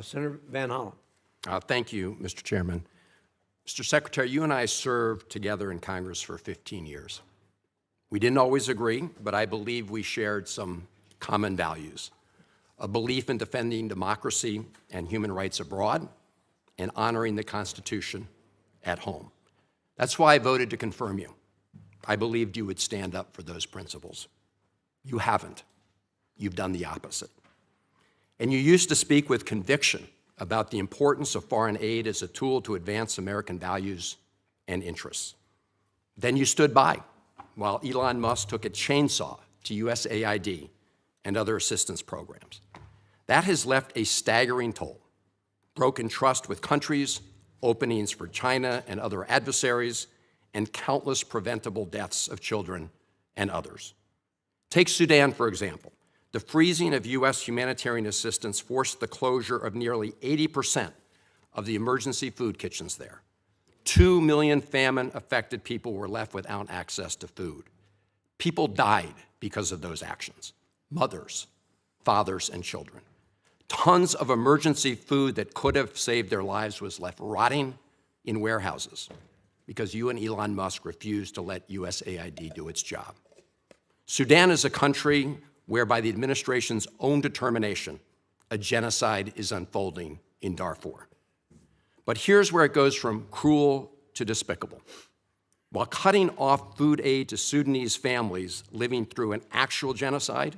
Senator Van Hollen. Thank you, Mr. Chairman. Mr. Secretary, you and I served together in Congress for 15 years. We didn't always agree, but I believe we shared some common values: a belief in defending democracy and human rights abroad, and honoring the Constitution at home. That's why I voted to confirm you. I believed you would stand up for those principles. You haven't. You've done the opposite. And you used to speak with conviction about the importance of foreign aid as a tool to advance American values and interests. Then you stood by while Elon Musk took a chainsaw to USAID and other assistance programs. That has left a staggering toll: broken trust with countries, openings for China and other adversaries, and countless preventable deaths of children and others. Take Sudan, for example. The freezing of U.S. humanitarian assistance forced the closure of nearly 80% of the emergency food kitchens there. 2 million famine-affected people were left without access to food. People died because of those actions: mothers, fathers, and children. Tons of emergency food that could have saved their lives was left rotting in warehouses because you and Elon Musk refused to let USAID do its job. Sudan is a country where, by the administration's own determination, a genocide is unfolding in Darfur. But here's where it goes from cruel to despicable. While cutting off food aid to Sudanese families living through an actual genocide,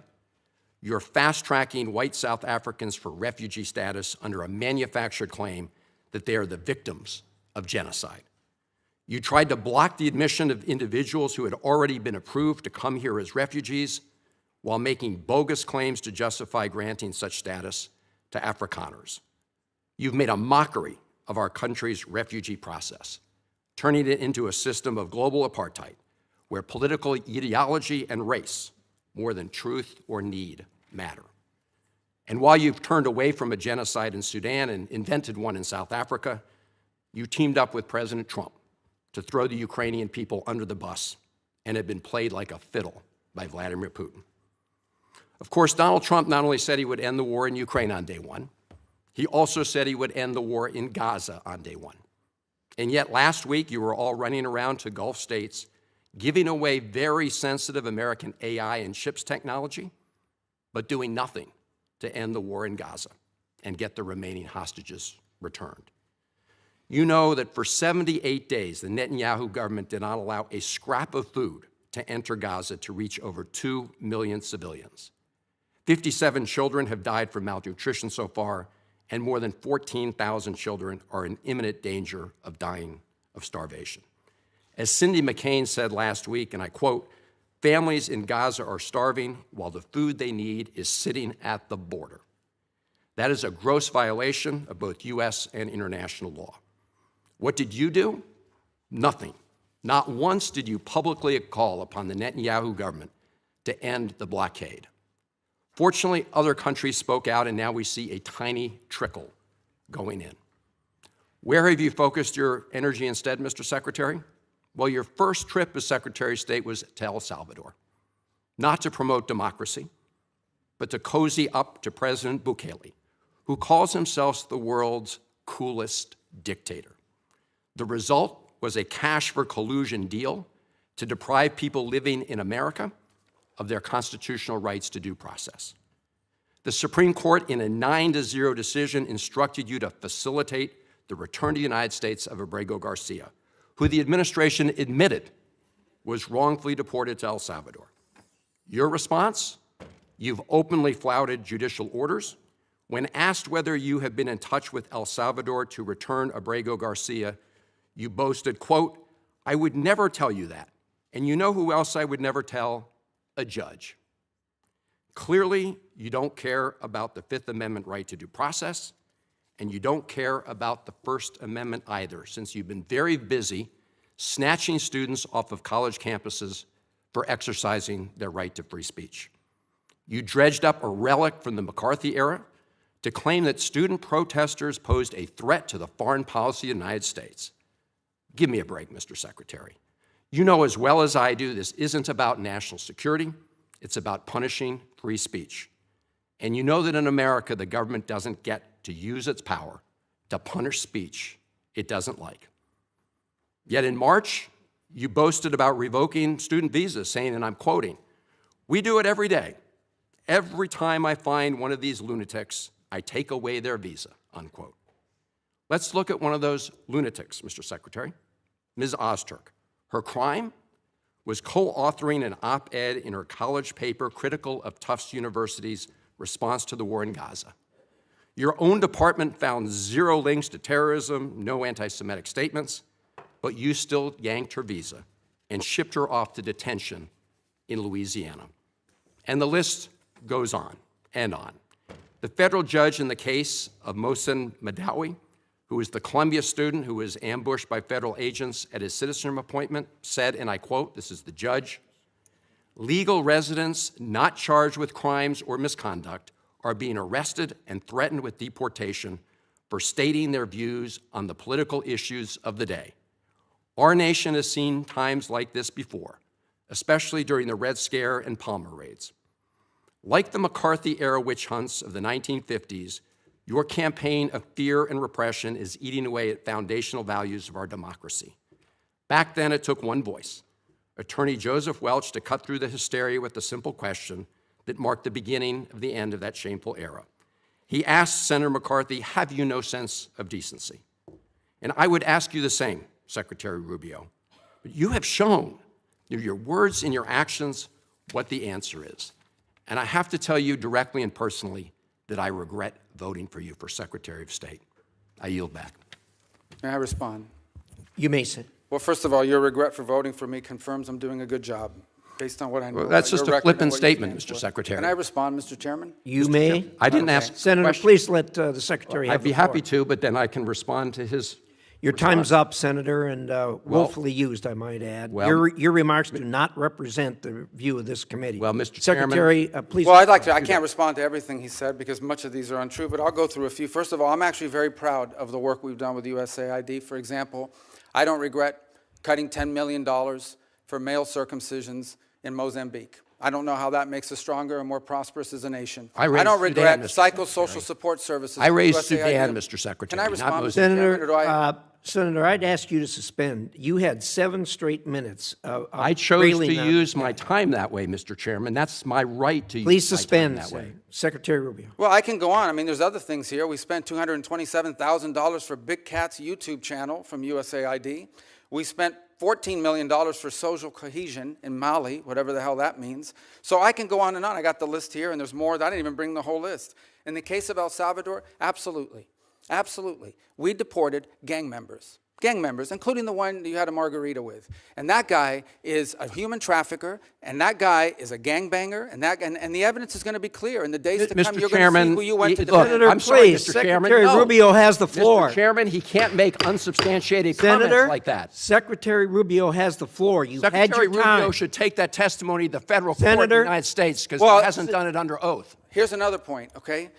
you're fast-tracking white South Africans for refugee status under a manufactured claim that they are the victims of genocide. You tried to block the admission of individuals who had already been approved to come here as refugees, while making bogus claims to justify granting such status to Afrikaners. You've made a mockery of our country's refugee process, turning it into a system of global apartheid, where political ideology and race, more than truth or need, matter. And while you've turned away from a genocide in Sudan and invented one in South Africa, you teamed up with President Trump to throw the Ukrainian people under the bus and have been played like a fiddle by Vladimir Putin. Of course, Donald Trump not only said he would end the war in Ukraine on day one, he also said he would end the war in Gaza on day one. And yet last week, you were all running around to Gulf states, giving away very sensitive American AI and chips technology, but doing nothing to end the war in Gaza and get the remaining hostages returned. You know that for 78 days, the Netanyahu government did not allow a scrap of food to enter Gaza to reach over 2 million civilians. 57 children have died from malnutrition so far, and more than 14,000 children are in imminent danger of dying of starvation. As Cindy McCain said last week, and I quote, "Families in Gaza are starving while the food they need is sitting at the border." That is a gross violation of both U.S. and international law. What did you do? Nothing. Not once did you publicly call upon the Netanyahu government to end the blockade. Fortunately, other countries spoke out, and now we see a tiny trickle going in. Where have you focused your energy instead, Mr. Secretary? Well, your first trip as Secretary of State was to El Salvador, not to promote democracy, but to cozy up to President Bukele, who calls himself the world's coolest dictator. The result was a cash for collusion deal to deprive people living in America of their constitutional rights to due process. The Supreme Court, in a 9-0 decision, instructed you to facilitate the return to the United States of Abrego Garcia, who the administration admitted was wrongfully deported to El Salvador. Your response? You've openly flouted judicial orders. When asked whether you have been in touch with El Salvador to return Abrego Garcia, you boasted, quote, "I would never tell you that. And you know who else I would never tell? A judge." Clearly, you don't care about the Fifth Amendment right to due process, and you don't care about the First Amendment either, since you've been very busy snatching students off of college campuses for exercising their right to free speech. You dredged up a relic from the McCarthy era to claim that student protesters posed a threat to the foreign policy of the United States. Give me a break, Mr. Secretary. You know as well as I do this isn't about national security, it's about punishing free speech. And you know that in America, the government doesn't get to use its power to punish speech it doesn't like. Yet in March, you boasted about revoking student visas, saying, and I'm quoting, "We do it every day. Every time I find one of these lunatics, I take away their visa," unquote. Let's look at one of those lunatics, Mr. Secretary, Ms. Ozturk. Her crime was co-authoring an op-ed in her college paper critical of Tufts University's response to the war in Gaza. Your own department found zero links to terrorism, no anti-Semitic statements, but you still yanked her visa and shipped her off to detention in Louisiana. And the list goes on and on. The federal judge in the case of Mohsen Madawi, who is the Columbia student who was ambushed by federal agents at his citizenship appointment, said, and I quote, this is the judge, "Legal residents not charged with crimes or misconduct are being arrested and threatened with deportation for stating their views on the political issues of the day. Our nation has seen times like this before, especially during the Red Scare and Palmer raids. Like the McCarthy-era witch hunts of the 1950s, your campaign of fear and repression is eating away at foundational values of our democracy. Back then, it took one voice, Attorney Joseph Welch, to cut through the hysteria with the simple question that marked the beginning of the end of that shameful era. He asked Senator McCarthy, have you no sense of decency? And I would ask you the same, Secretary Rubio. But you have shown through your words and your actions what the answer is. And I have to tell you directly and personally that I regret voting for you for Secretary of State. I yield back. May I respond? You may sit. Well, first of all, your regret for voting for me confirms I'm doing a good job, based on what I know. Well, that's just a flippant statement, Mr. For. Secretary. Can I respond, Mr. Chairman? You may. I didn't ask. Senator, please let the Secretary have I'd be the floor. happy to, but then I can respond to his Your time's up, Senator, and willfully used, I might add. Your remarks do not represent the view of this committee. Well, Mr. Secretary, please. Well, I'd like to. I can't respond to everything he said because much of these are untrue, but I'll go through a few. First of all, I'm actually very proud of the work we've done with USAID. For example, I don't regret cutting $10 million for male circumcisions in Mozambique. I don't know how that makes us stronger and more prosperous as a nation. I don't regret psychosocial support services. I raised Sudan, Mr. Secretary. Can I respond, Mr. Senator, Chairman, Senator, I'd ask you to suspend. You had 7 straight minutes of I chose to use my time that way, Mr. Chairman. That's my right to Please use suspend my time that way. Secretary Rubio. Well, I can go on. I mean, there's other things here. We spent $227,000 for Big Cat's YouTube channel from USAID. We spent $14 million for social cohesion in Mali, whatever the hell that means. So I can go on and on. I got the list here, and there's more. I didn't even bring the whole list. In the case of El Salvador, absolutely. Absolutely. We deported gang members, including the one you had a margarita with. And that guy is a human trafficker, and that guy is a gangbanger, and the evidence is going to be clear. In the days to come, you're going to see who you went to defend. Senator, I'm sorry, please, Mr. Chairman. Secretary Rubio has the floor. Mr. Chairman, he can't make unsubstantiated comments like that. Secretary Rubio has the floor. You had Secretary your time. Rubio should take that testimony to the federal court in the United States because he hasn't done it under oath. Here's another point, okay?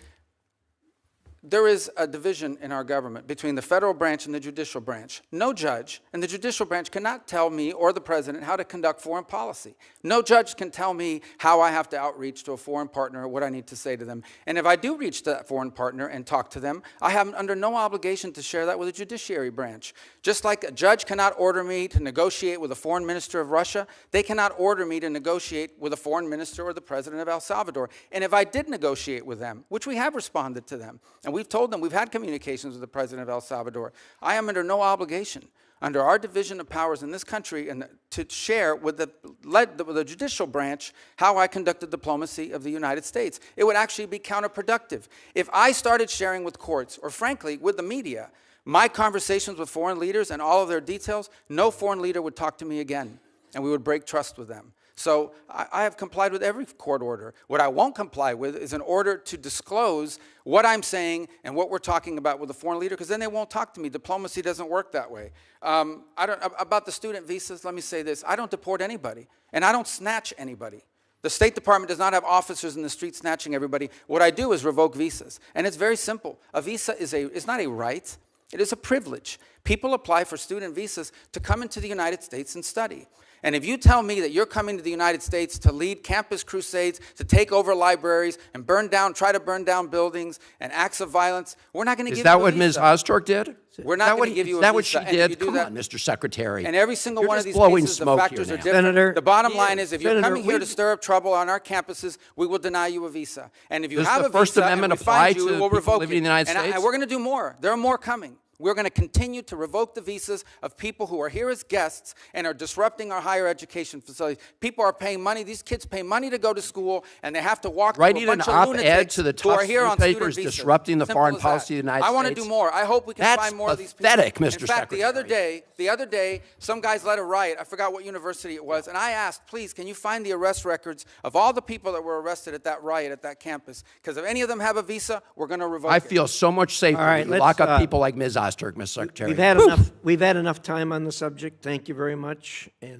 There is a division in our government between the federal branch and the judicial branch. No judge in the judicial branch cannot tell me or the president how to conduct foreign policy. No judge can tell me how I have to outreach to a foreign partner or what I need to say to them. And if I do reach to that foreign partner and talk to them, I am under no obligation to share that with the judiciary branch. Just like a judge cannot order me to negotiate with a foreign minister of Russia, they cannot order me to negotiate with a foreign minister or the president of El Salvador. And if I did negotiate with them, which we have responded to them, and we've told them we've had communications with the president of El Salvador, I am under no obligation under our division of powers in this country and to share with the judicial branch how I conduct the diplomacy of the United States. It would actually be counterproductive. If I started sharing with courts, or frankly, with the media, my conversations with foreign leaders and all of their details, no foreign leader would talk to me again, and we would break trust with them. So I have complied with every court order. What I won't comply with is an order to disclose what I'm saying and what we're talking about with a foreign leader, because then they won't talk to me. Diplomacy doesn't work that way. About the student visas, let me say this. I don't deport anybody, and I don't snatch anybody. The State Department does not have officers in the street snatching everybody. What I do is revoke visas, and it's very simple. A visa is not a right. It is a privilege. People apply for student visas to come into the United States and study. And if you tell me that you're coming to the United States to lead campus crusades, to take over libraries and try to burn down buildings and acts of violence, we're not going to give you a visa. Is that what Ms. Ostork did? We're not going to give you a visa. Is that what she And if you did? do Come that- on, Mr. Secretary. And every single You're one of just these blowing cases, the smoke factors here are now. different. Senator- The bottom line is, if you're Senator, coming here to we- stir up trouble on our campuses, we will deny you a visa. And if you Does have the a First visa Amendment and we apply find you, to we will people revoke living it. in the United And States? we're going to do more. There are more coming. We're going to continue to revoke the visas of people who are here as guests and are disrupting our higher education facilities. People are paying money. These kids pay money to go to school, and they have to walk through Writing a bunch an of op-ed lunatics to the who are tough here on newspapers student visas. disrupting the Simple foreign as policy of the that. United I want to States. do more. I hope we can That's find more of these people. pathetic, Mr. In fact, the other Secretary. day, some guys led a riot. I forgot what university it was, and I asked, please, can you find the arrest records of all the people that were arrested at that riot at that campus? Because if any of them have a visa, we're going to revoke I it. feel so much safer All right, when you let's, lock up people like Ms. Ostork, Mr. Secretary. We've had enough time on the subject. Thank you very much. And